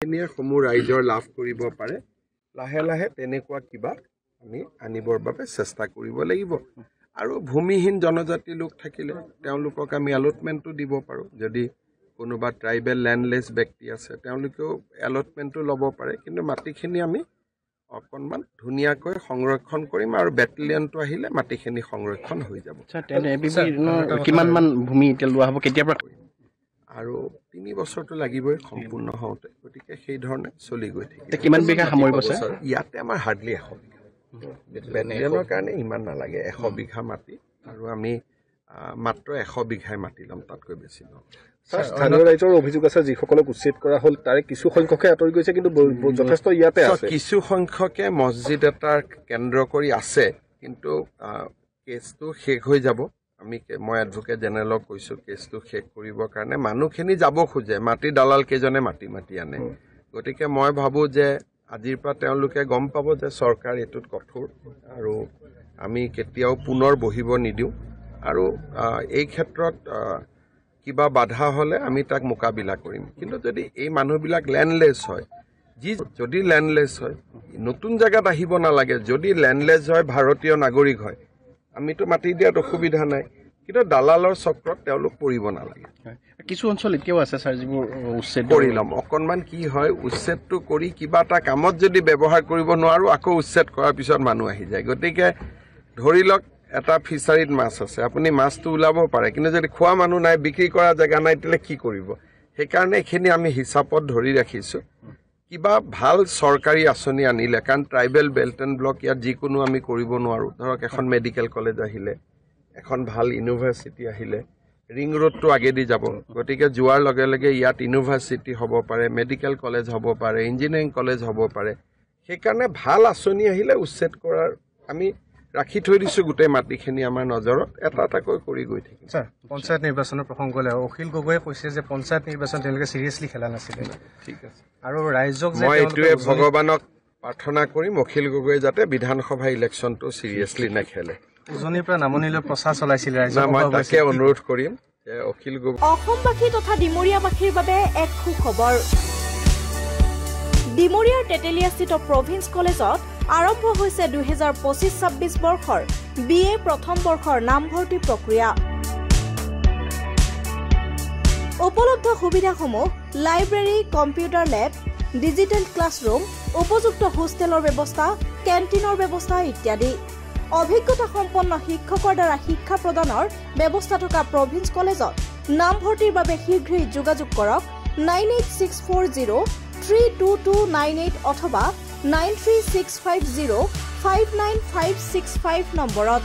মাটিখিনিয়ে সমূহ ৰাইজৰ লাভ কৰিব পাৰে লাহে লাহে তেনেকুৱা কিবা আমি আনিবৰ বাবে চেষ্টা কৰিব লাগিব আৰু ভূমিহীন জনজাতি লোক থাকিলে তেওঁলোকক আমি এলটমেণ্টটো দিব পাৰোঁ যদি কোনোবা ট্ৰাইবেল লেণ্ডলেছ ব্যক্তি আছে তেওঁলোকেও এলটমেণ্টটো ল'ব পাৰে কিন্তু মাটিখিনি আমি অকণমান ধুনীয়াকৈ সংৰক্ষণ কৰিম আৰু বেটেলিয়নটো আহিলে মাটিখিনি সংৰক্ষণ হৈ যাব কিমানমান ভূমি এতিয়া লোৱা হ'ব কেতিয়াৰ পৰা আৰু 3 বছৰটো লাগিবই সম্পূৰ্ণ হওঁতে গতিকে সেই ধৰণে চলি গৈ থাকিব কিমান বিঘা সামৰিব ইয়াতে আমাৰ হাৰ্ডলি 100 বিঘা বেটেলিয়নৰ কাৰণে ইমান নালাগে 100 বিঘা মাটি আৰু আমি মাত্ৰ 100 বিঘাই মাটি ল'ম তাতকৈ বেছি নহয় স্থানীয় ৰাইজৰ অভিযোগ আছে যিসকলক উচ্ছেদ কৰা হ'ল তাৰে কিছু সংখ্যকে আঁতৰি গৈছে কিন্তু যথেষ্ট ইয়াতে আছে কিছু সংখ্যকে মছজিদ এটাৰ কেন্দ্ৰ কৰি আছে কিন্তু কেছটো শেষ হৈ যাব মই এডভোকেট জেনেৰেলক কৈছোঁ কেছটো শেষ কৰিবৰ কাৰণে মানুহখিনি যাব খোজে মাটি দালাল কেইজনে মাটি আনে গতিকে মই ভাবোঁ যে আজিৰ পৰা তেওঁলোকে গম পাব যে চৰকাৰ এইটোত কঠোৰ আৰু আমি কেতিয়াও পুনৰ বহিব নিদিওঁ আৰু এই ক্ষেত্ৰত কিবা বাধা হ'লে আমি তাক মোকাবিলা কৰিম কিন্তু যদি এই মানুহবিলাক লেণ্ডলেছ হয় যদি লেণ্ডলেছ হয় নতুন জেগাত আহিব নালাগে যদি লেণ্ডলেছ হয় ভাৰতীয় নাগৰিক হয় আমিতো মাটি দিয়াত অসুবিধা নাই কিন্তু দালালৰ চক্ৰত তেওঁলোক পৰিব নালাগে কিছু অঞ্চল এতিয়াও আছে ছাৰ যিবোৰ উচ্ছেদ কৰি ল'ম অকণমান কি হয় উচ্ছেদটো কৰি কিবা এটা কামত যদি ব্যৱহাৰ কৰিব নোৱাৰোঁ আকৌ উচ্ছেদ কৰাৰ পিছত মানুহ আহি যায় গতিকে ধৰি লওক এটা ফিচাৰীত মাছ আছে আপুনি মাছটো ওলাব পাৰে কিন্তু যদি খোৱা মানুহ নাই বিক্ৰী কৰা জেগা নাই তেতিয়াহ'লে কি কৰিব সেইকাৰণে এইখিনি আমি হিচাপত ধৰি ৰাখিছোঁ কিবা ভাল চৰকাৰী আঁচনি আনিলে কাৰণ ট্ৰাইবেল বেল্ট এণ্ড ব্লক ইয়াত যিকোনো আমি কৰিব নোৱাৰোঁ ধৰক এখন মেডিকেল কলেজ আহিলে এখন ভাল ইউনিভাৰ্চিটি আহিলে ৰিং ৰোডটো আগেদি যাব গতিকে যোৱাৰ লগে লগে ইয়াত ইউনিভাৰ্চিটি হ'ব পাৰে মেডিকেল কলেজ হ'ব পাৰে ইঞ্জিনিয়াৰিং কলেজ হ'ব পাৰে সেইকাৰণে ভাল আঁচনি আহিলে উচ্ছেদ কৰাৰ আমি ৰাখি থৈ দিছোঁ গোটেই মাটিখিনি আমাৰ নজৰত এটা এটাকৈ কৰি গৈ থাকিম ছাৰ পঞ্চায়ত নিৰ্বাচনৰ প্ৰসংগলৈ অখিল গগৈয়ে কৈছে যে পঞ্চায়ত নিৰ্বাচন তেওঁলোকে চিৰিয়াছলি খেলা নাছিলে ঠিক আছে আৰু ৰাইজক মই এইটোৱে ভগৱানক প্ৰাৰ্থনা কৰিম অখিল গগৈয়ে যাতে বিধানসভা ইলেকশ্যনটো চিৰিয়াছলি নেখেলে উজনিৰ পৰা নামনিলৈ প্ৰচাৰ চলাইছিলে মই তাকে অনুৰোধ কৰিম যে অখিল গগৈ অসমবাসী তথা ডিমৰীয়াবাসীৰ বাবে এক সুখবৰ ডিমৰীয়াৰ তেতেলীয়াস্থিত প্ৰভিন্স কলেজত আৰম্ভ হৈছে 2025-26 বৰ্ষৰ BA প্ৰথম বৰ্ষৰ নামভৰ্তি প্ৰক্ৰিয়া উপলব্ধ সুবিধাসমূহ লাইব্ৰেৰী কম্পিউটাৰ লেব ডিজিটেল ক্লাছৰুম উপযুক্ত হোষ্টেলৰ ব্যৱস্থা কেণ্টিনৰ ব্যৱস্থা ইত্যাদি অভিজ্ঞতা সম্পন্ন শিক্ষকৰ দ্বাৰা শিক্ষা প্ৰদানৰ ব্যৱস্থা থকা প্ৰভিন্স কলেজত নামভৰ্তিৰ বাবে শীঘ্ৰেই যোগাযোগ কৰক 9864032298 অথবা 93650 59565 নম্বৰত